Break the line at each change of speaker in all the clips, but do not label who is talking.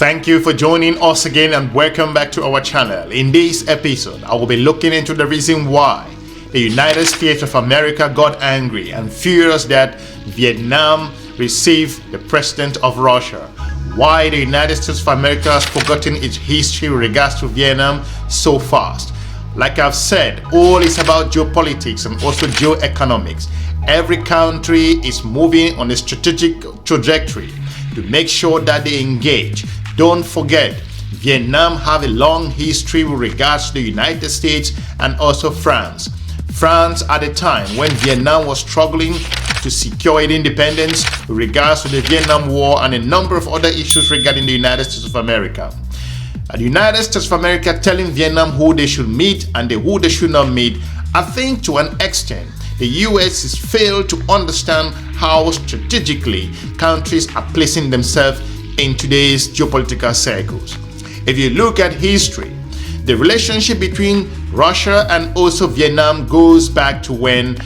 Thank you for joining us again and welcome back to our channel. In this episode, I will be looking into the reason why the United States of America got angry and furious that Vietnam received the president of Russia. Why the United States of America has forgotten its history with regards to Vietnam so fast. Like I've said, all is about geopolitics and also geoeconomics. Every country is moving on a strategic trajectory to make sure that they engage. Don't forget, Vietnam have a long history with regards to the United States and also France. France at the time when Vietnam was struggling to secure its independence with regards to the Vietnam War and a number of other issues regarding the United States of America. The United States of America telling Vietnam who they should meet and who they should not meet. I think to an extent, the US has failed to understand how strategically countries are placing themselves in today's geopolitical circles. If you look at history, the relationship between Russia and also Vietnam goes back to when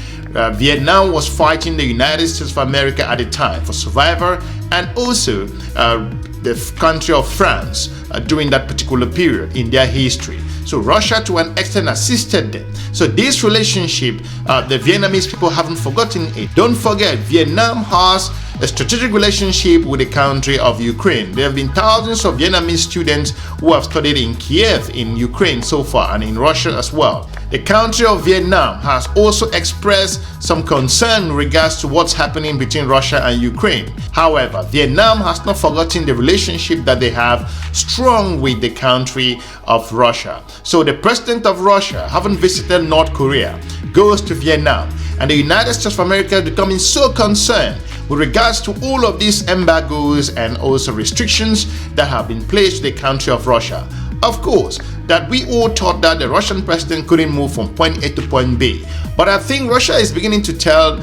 Vietnam was fighting the United States of America at the time for survival, and also the country of France during that particular period in their history. So Russia to an extent assisted them. So this relationship, the Vietnamese people haven't forgotten it. Don't forget, Vietnam has a strategic relationship with the country of Ukraine. There have been thousands of Vietnamese students who have studied in Kiev in Ukraine so far and in Russia as well. The country of Vietnam has also expressed some concern in regards to what's happening between Russia and Ukraine. However, Vietnam has not forgotten the relationship that they have strong with the country of Russia. So the president of Russia, having visited North Korea, goes to Vietnam, and the United States of America is becoming so concerned with regards to all of these embargoes and also restrictions that have been placed to the country of Russia. Of course, that we all thought that the Russian president couldn't move from point A to point B. But I think Russia is beginning to tell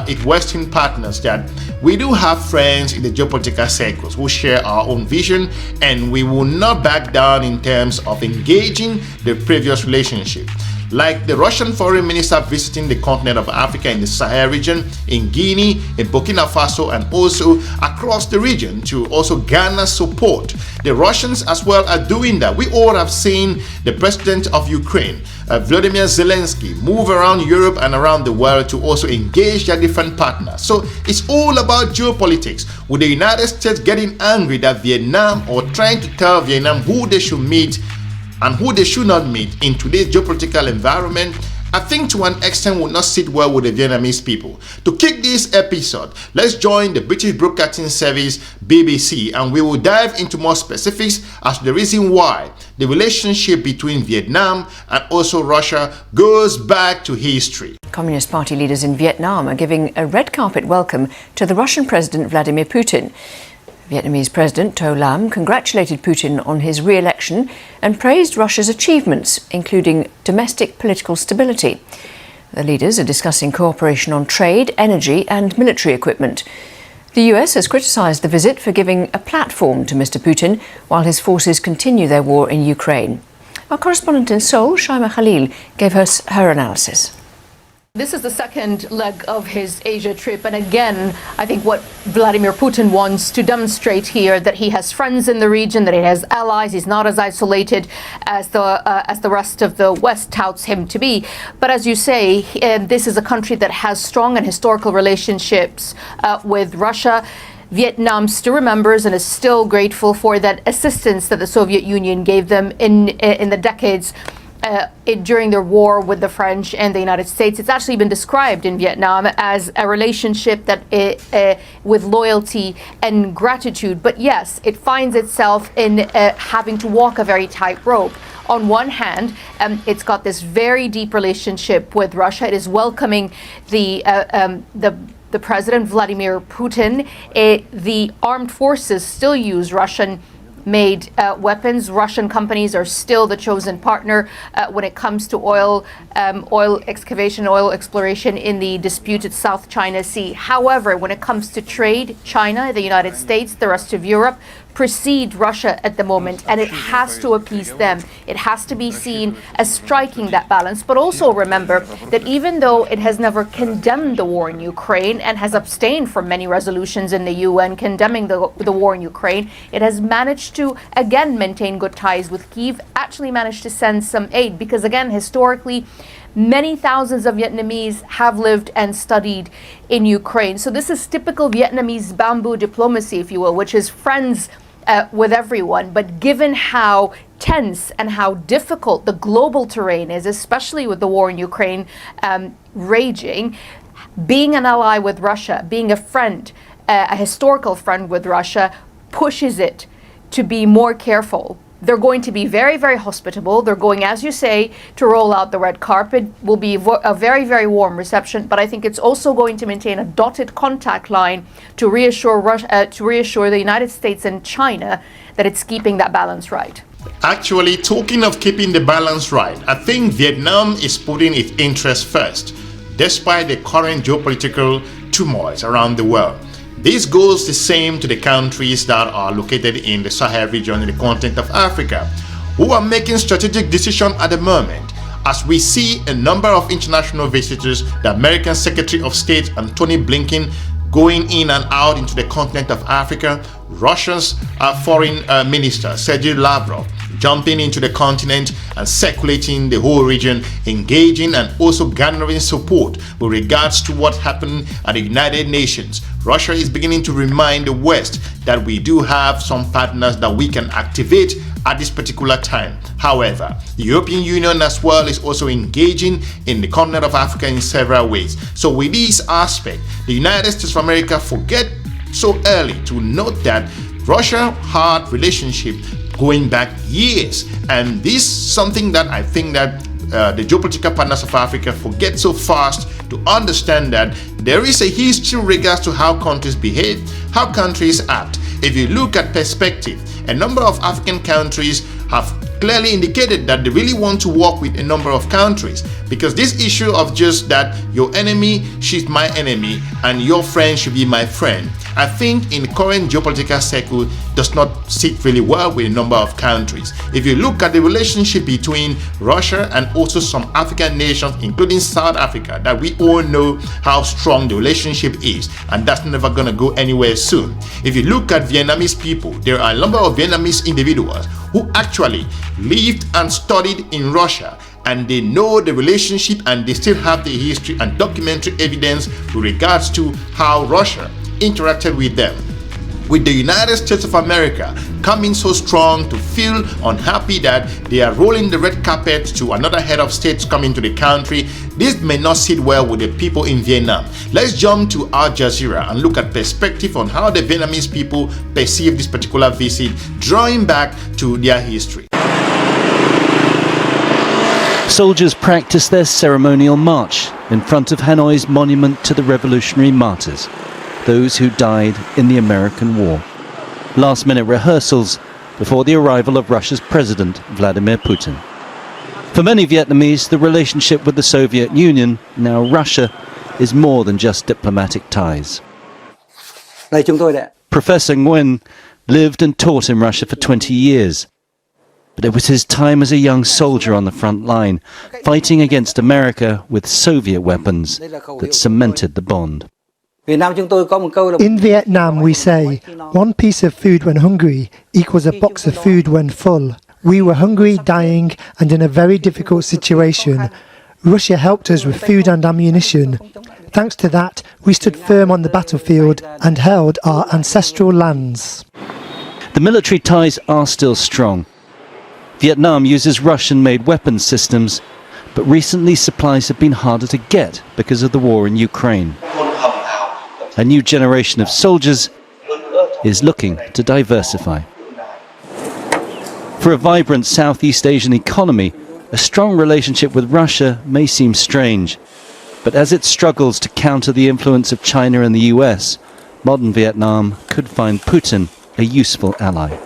its Western partners that we do have friends in the geopolitical circles who share our own vision, and we will not back down in terms of engaging the previous relationship. Like the Russian foreign minister visiting the continent of Africa in the Sahel region, in Guinea, in Burkina Faso, and also across the region to also garner support. The Russians as well are doing that. We all have seen the president of Ukraine, Vladimir Zelensky, move around Europe and around the world to also engage their different partners. So it's all about geopolitics, with the United States getting angry that Vietnam, or trying to tell Vietnam who they should meet and who they should not meet in today's geopolitical environment. I think to an extent would not sit well with the Vietnamese people. To kick this episode, let's join the British broadcasting service BBC, and we will dive into more specifics as to the reason why the relationship between Vietnam and also Russia goes back to history.
Communist Party leaders in Vietnam are giving a red carpet welcome to the Russian President Vladimir Putin. Vietnamese President To Lam congratulated Putin on his re-election and praised Russia's achievements, including domestic political stability. The leaders are discussing cooperation on trade, energy and military equipment. The US has criticised the visit for giving a platform to Mr. Putin while his forces continue their war in Ukraine. Our correspondent in Seoul, Shaima Khalil, gave us her analysis.
This is the second leg of his Asia trip, and again, I think what Vladimir Putin wants to demonstrate here, that he has friends in the region, that he has allies, he's not as isolated as the rest of the West touts him to be. But as you say, this is a country that has strong and historical relationships with Russia. Vietnam still remembers and is still grateful for that assistance that the Soviet Union gave them in the decades during their war with the French and the United States. It's actually been described in Vietnam as a relationship that with loyalty and gratitude. But yes, it finds itself in having to walk a very tight rope. On one hand, it's got this very deep relationship with Russia. It is welcoming the president, Vladimir Putin. The armed forces still use Russian-made weapons. Russian companies are still the chosen partner when it comes to oil excavation, oil exploration in the disputed South China Sea. However, when it comes to trade, China, the United States, the rest of Europe precede Russia at the moment, and it has to appease them. It has to be seen as striking that balance. But also remember that even though it has never condemned the war in Ukraine and has abstained from many resolutions in the UN condemning the war in Ukraine, it has managed to again maintain good ties with Kyiv, actually managed to send some aid, because again, historically, many thousands of Vietnamese have lived and studied in Ukraine. So this is typical Vietnamese bamboo diplomacy, if you will, which is friends with everyone. But given how tense and how difficult the global terrain is, especially with the war in Ukraine raging, being an ally with Russia, being a friend, a historical friend with Russia, pushes it to be more careful. They're going to be very, very hospitable. They're going, as you say, to roll out the red carpet. Will be a very, very warm reception. But I think it's also going to maintain a dotted contact line to reassure the United States and China that it's keeping that balance right.
Actually, talking of keeping the balance right, I think Vietnam is putting its interests first, despite the current geopolitical turmoils around the world. This goes the same to the countries that are located in the Sahel region in the continent of Africa, who are making strategic decisions at the moment. As we see a number of international visitors, the American Secretary of State Antony Blinken going in and out into the continent of Africa, Russia's foreign minister Sergei Lavrov jumping into the continent and circulating the whole region, engaging and also garnering support with regards to what happened at the United Nations. Russia is beginning to remind the West that we do have some partners that we can activate at this particular time. However, the European Union as well is also engaging in the continent of Africa in several ways. So with this aspect, the United States of America forget so early to note that Russia had relationship going back years, and this is something that I think that the geopolitical partners of Africa forget so fast to understand that there is a history in regards to how countries behave, how countries act. If you look at perspective, a number of African countries have clearly indicated that they really want to work with a number of countries, because this issue of just that your enemy, she's my enemy, and your friend should be my friend, I think in current geopolitical circle does not sit really well with a number of countries. If you look at the relationship between Russia and also some African nations, including South Africa, that we all know how strong the relationship is, and that's never going to go anywhere soon. If you look at Vietnamese people, there are a number of Vietnamese individuals who actually lived and studied in Russia, and they know the relationship and they still have the history and documentary evidence with regards to how Russia interacted with them. With the United States of America coming so strong to feel unhappy that they are rolling the red carpet to another head of state coming to the country, this may not sit well with the people in Vietnam. Let's jump to Aljazeera and look at perspective on how the Vietnamese people perceive this particular visit, drawing back to their history.
Soldiers practice their ceremonial march in front of Hanoi's monument to the revolutionary martyrs, those who died in the American War. Last-minute rehearsals before the arrival of Russia's President Vladimir Putin. For many Vietnamese, the relationship with the Soviet Union, now Russia, is more than just diplomatic ties. Professor Nguyen lived and taught in Russia for 20 years. But it was his time as a young soldier on the front line, fighting against America with Soviet weapons, that cemented the bond.
In Vietnam, we say, one piece of food when hungry equals a box of food when full. We were hungry, dying, and in a very difficult situation. Russia helped us with food and ammunition. Thanks to that, we stood firm on the battlefield and held our ancestral lands.
The military ties are still strong. Vietnam uses Russian-made weapons systems, but recently supplies have been harder to get because of the war in Ukraine. A new generation of soldiers is looking to diversify. For a vibrant Southeast Asian economy, a strong relationship with Russia may seem strange, but as it struggles to counter the influence of China and the US, modern Vietnam could find Putin a useful ally.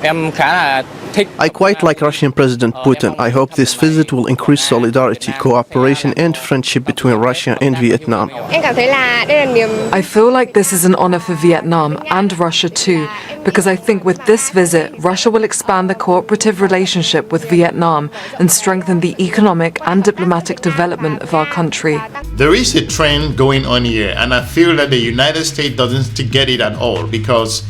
I quite like Russian President Putin. I hope this visit will increase solidarity, cooperation and friendship between Russia and Vietnam.
I feel like this is an honor for Vietnam and Russia too, because I think with this visit, Russia will expand the cooperative relationship with Vietnam and strengthen the economic and diplomatic development of our country.
There is a trend going on here, and I feel that the United States doesn't get it at all, because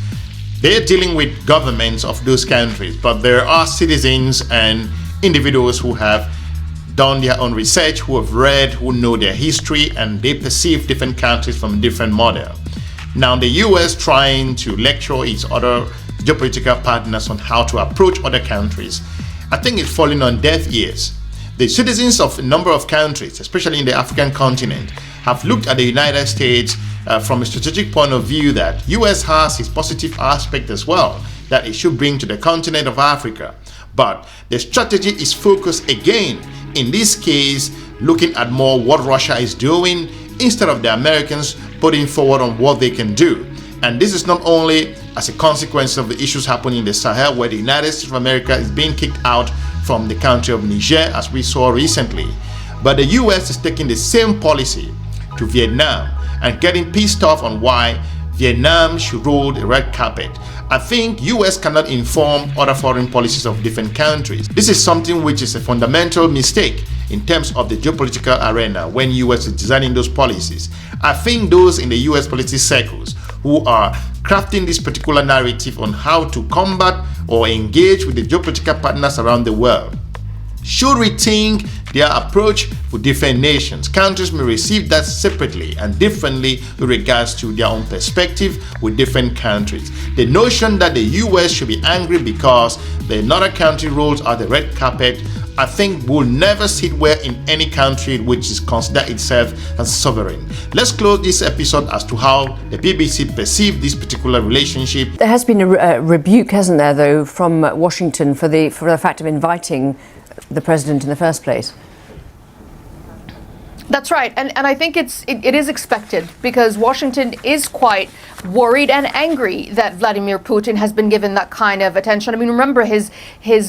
they're dealing with governments of those countries, but there are citizens and individuals who have done their own research, who have read, who know their history, and they perceive different countries from a different model. Now, the US trying to lecture its other geopolitical partners on how to approach other countries, I think it's falling on deaf ears. The citizens of a number of countries, especially in the African continent, have looked at the United States from a strategic point of view that US has its positive aspect as well that it should bring to the continent of Africa. But the strategy is focused again, in this case, looking at more what Russia is doing instead of the Americans putting forward on what they can do. And this is not only as a consequence of the issues happening in the Sahel, where the United States of America is being kicked out from the country of Niger, as we saw recently, but the US is taking the same policy to Vietnam and getting pissed off on why Vietnam should roll the red carpet. I think US cannot inform other foreign policies of different countries. This is something which is a fundamental mistake in terms of the geopolitical arena when US is designing those policies. I think those in the US policy circles who are crafting this particular narrative on how to combat or engage with the geopolitical partners around the world should rethink their approach for different nations. Countries may receive that separately and differently with regards to their own perspective with different countries. The notion that the US should be angry because the another country rolls out the red carpet, I think will never sit well in any country which is considered itself as sovereign. Let's close this episode as to how the BBC perceived this particular relationship.
There has been a rebuke, hasn't there, though, from Washington for the fact of inviting the president in the first place.
That's right, and I think it is expected, because Washington is quite worried and angry that Vladimir Putin has been given that kind of attention. I mean, remember his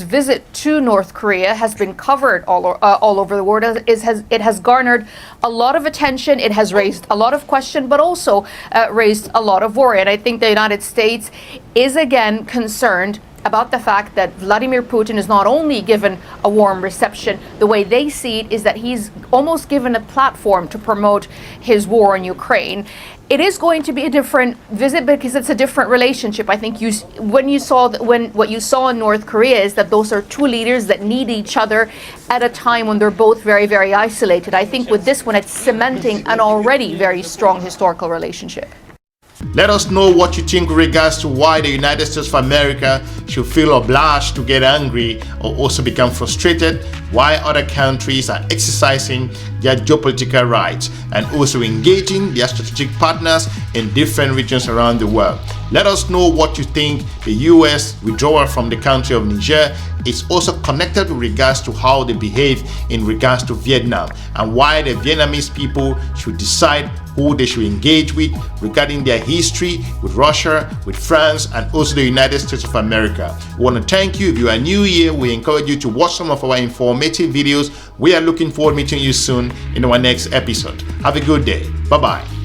visit to North Korea has been covered all over the world. It has garnered a lot of attention. It has raised a lot of question, but also raised a lot of worry. And I think the United States is again concerned about the fact that Vladimir Putin is not only given a warm reception. The way they see it is that he's almost given a platform to promote his war in Ukraine. It is going to be a different visit because it's a different relationship. I think what you saw in North Korea is that those are two leaders that need each other at a time when they're both very, very isolated. I think with this one, it's cementing an already very strong historical relationship.
Let us know what you think with regards to why the United States of America should feel obliged to get angry or also become frustrated, why other countries are exercising their geopolitical rights and also engaging their strategic partners in different regions around the world. Let us know what you think the US withdrawal from the country of Niger is also connected with regards to how they behave in regards to Vietnam, and why the Vietnamese people should decide who they should engage with regarding their history with Russia, with France, and also the United States of America. We want to thank you. If you are new here, we encourage you to watch some of our informative videos. We are looking forward to meeting you soon in our next episode. Have a good day. Bye-bye.